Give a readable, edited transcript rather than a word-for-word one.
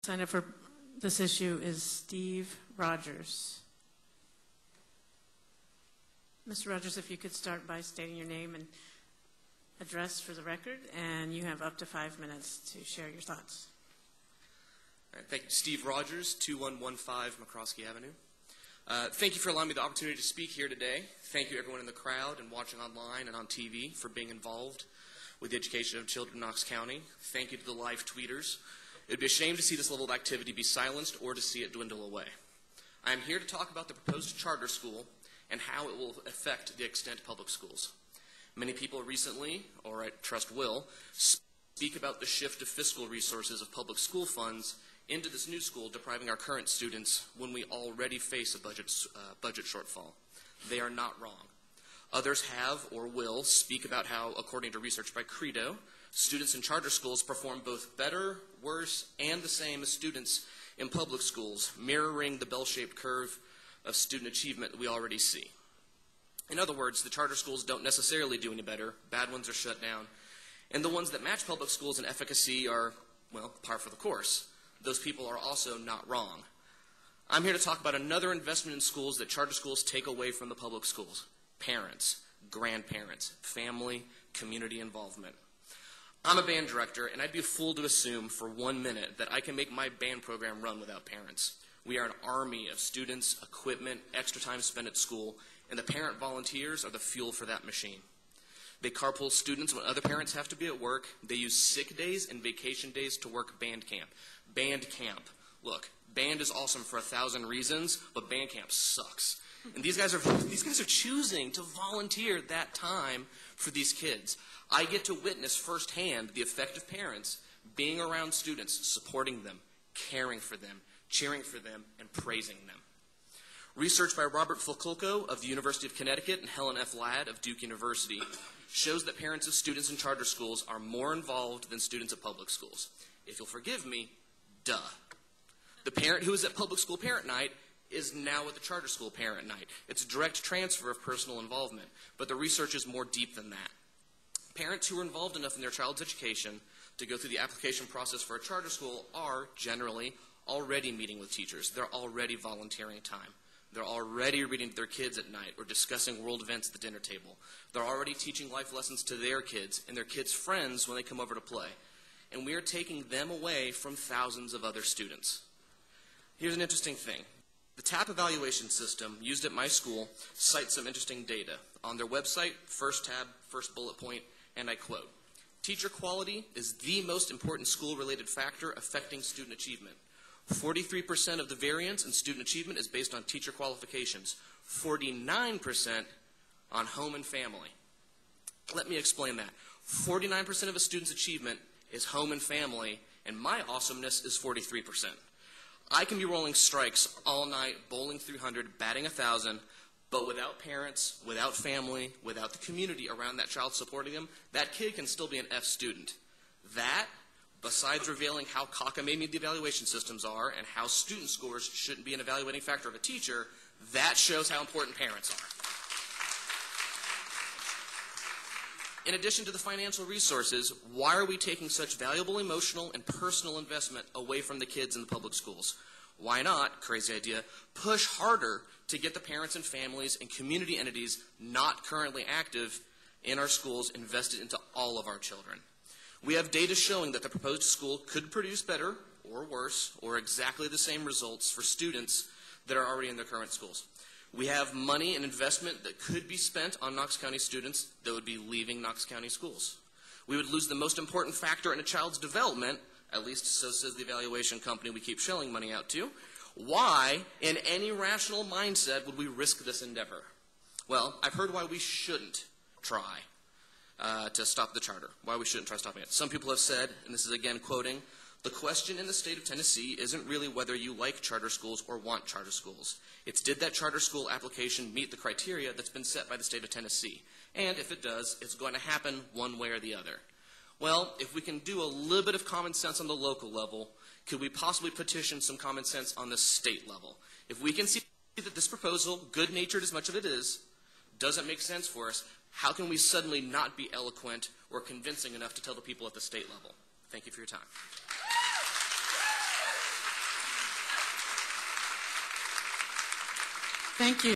Signed up for this issue is Steve Rogers. Mr. Rogers, if you could start by stating your name and address for the record, and you have up to 5 minutes to share your thoughts. All right, thank you. Steve Rogers, 2115 McCroskey Avenue. Thank you for allowing me the opportunity to speak here today. Thank you everyone in the crowd and watching online and on TV for being involved with the education of children in Knox County. Thank you to the live tweeters. It would be a shame to see this level of activity be silenced or to see it dwindle away. I am here to talk about the proposed charter school and how it will affect the extent public schools. Many people recently, or I trust will, speak about the shift of fiscal resources of public school funds into this new school, depriving our current students when we already face a budget shortfall. They are not wrong. Others have or will speak about how, according to research by Credo, students in charter schools perform both better, worse, and the same as students in public schools, mirroring the bell-shaped curve of student achievement that we already see. In other words, the charter schools don't necessarily do any better, bad ones are shut down, and the ones that match public schools in efficacy are, well, par for the course. Those people are also not wrong. I'm here to talk about another investment in schools that charter schools take away from the public schools: parents, grandparents, family, community involvement. I'm a band director, and I'd be a fool to assume for 1 minute that I can make my band program run without parents. We are an army of students, equipment, extra time spent at school, and the parent volunteers are the fuel for that machine. They carpool students when other parents have to be at work. They use sick days and vacation days to work band camp. Band camp. Look, band is awesome for 1,000 reasons, but band camp sucks. And these guys are choosing to volunteer that time for these kids. I get to witness firsthand the effect of parents being around students, supporting them, caring for them, cheering for them, and praising them. Research by Robert Fulculco of the University of Connecticut and Helen F. Ladd of Duke University shows that parents of students in charter schools are more involved than students at public schools. If you'll forgive me, duh. The parent who is at public school parent night is now at the charter school parent night. It's a direct transfer of personal involvement, but the research is more deep than that. Parents who are involved enough in their child's education to go through the application process for a charter school are generally already meeting with teachers. They're already volunteering time. They're already reading to their kids at night or discussing world events at the dinner table. They're already teaching life lessons to their kids and their kids' friends when they come over to play. And we are taking them away from thousands of other students. Here's an interesting thing. The TAP evaluation system used at my school cites some interesting data. On their website, first tab, first bullet point, and I quote, "Teacher quality is the most important school-related factor affecting student achievement. 43% of the variance in student achievement is based on teacher qualifications, 49% on home and family." Let me explain that. 49% of a student's achievement is home and family, and my awesomeness is 43%. I can be rolling strikes all night, bowling 300, batting 1,000, but without parents, without family, without the community around that child supporting them, that kid can still be an F student. That, besides revealing how cockamamie the evaluation systems are and how student scores shouldn't be an evaluating factor of a teacher, that shows how important parents are. In addition to the financial resources, why are we taking such valuable emotional and personal investment away from the kids in the public schools? Why not, crazy idea, push harder to get the parents and families and community entities not currently active in our schools invested into all of our children? We have data showing that the proposed school could produce better or worse or exactly the same results for students that are already in their current schools. We have money and investment that could be spent on Knox County students that would be leaving Knox County schools. We would lose the most important factor in a child's development, at least so says the evaluation company we keep shelling money out to. Why, in any rational mindset, would we risk this endeavor? Well, I've heard why we shouldn't try to stop the charter, why we shouldn't try stopping it. Some people have said, and this is again quoting, "The question in the state of Tennessee isn't really whether you like charter schools or want charter schools. It's did that charter school application meet the criteria that's been set by the state of Tennessee? And if it does, it's going to happen one way or the other." Well, if we can do a little bit of common sense on the local level, could we possibly petition some common sense on the state level? If we can see that this proposal, good-natured as much of it is, doesn't make sense for us, how can we suddenly not be eloquent or convincing enough to tell the people at the state level? Thank you for your time. Thank you.